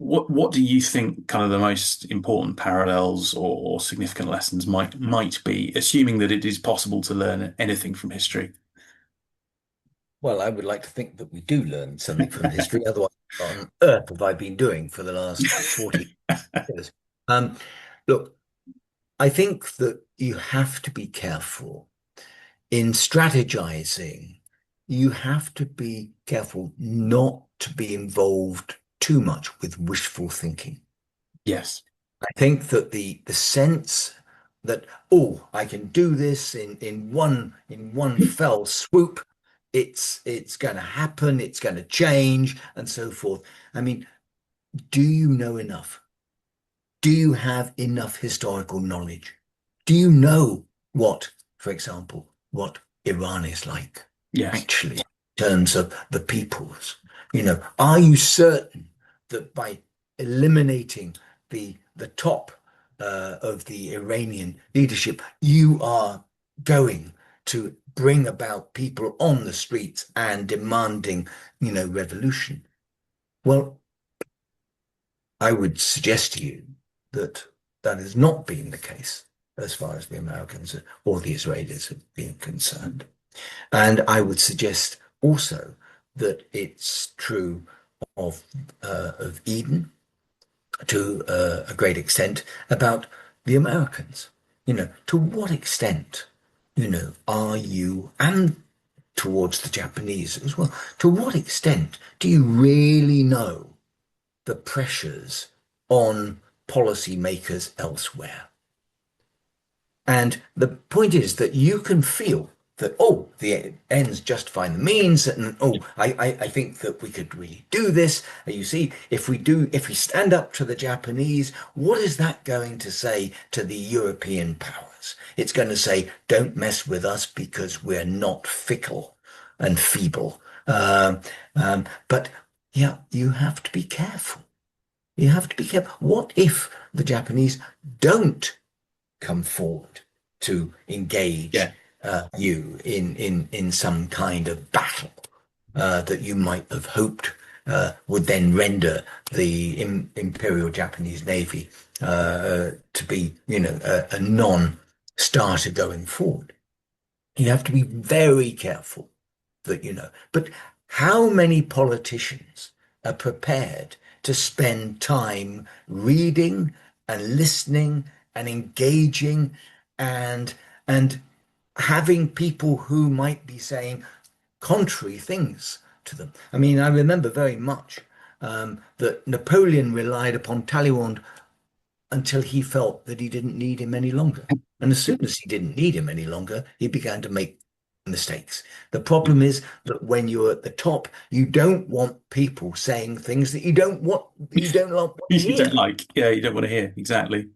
What do you think kind of the most important parallels or significant lessons might be, assuming that it is possible to learn anything from history? Well, I would like to think that we do learn something from history. Otherwise, what on earth have I been doing for the last 40 years? Um, Look, I think that you have to be careful in strategizing. You have to be careful not to be involved too much with wishful thinking. Yes. I think that the sense that, oh, I can do this in one fell swoop, it's going to happen, it's going to change, and so forth. I mean, do you know enough? Do you have enough historical knowledge? Do you know what, for example, what Iran is like, Yes. actually, in terms of the peoples? Are you certain that by eliminating the top of the Iranian leadership, you are going to bring about people on the streets and demanding, revolution? Well, I would suggest to you that that has not been the case as far as the Americans or the Israelis have been concerned. And I would suggest also that it's true of of Eden to a great extent about the Americans. To what extent, are you, and towards the Japanese as well, to what extent do you really know the pressures on policymakers elsewhere? And the point is that you can feel that, oh, the ends justify the means, and oh, I think that we could really do this. You see, if we stand up to the Japanese, what is that going to say to the European powers? It's going to say, don't mess with us because we're not fickle and feeble. But yeah, you have to be careful. You have to be careful. What if the Japanese don't come forward to engage Yeah. you in some kind of battle that you might have hoped would then render the Imperial Japanese Navy to be, a non-starter going forward? You have to be very careful that you know. But how many politicians are prepared to spend time reading and listening and engaging and and having people who might be saying contrary things to them? I mean, I remember very much that Napoleon relied upon Talleyrand until he felt that he didn't need him any longer. And as soon as he didn't need him any longer, he began to make mistakes. The problem is that when you're at the top, you don't want people saying things that you don't want to You don't hear. like. Yeah, you don't want to hear. Exactly.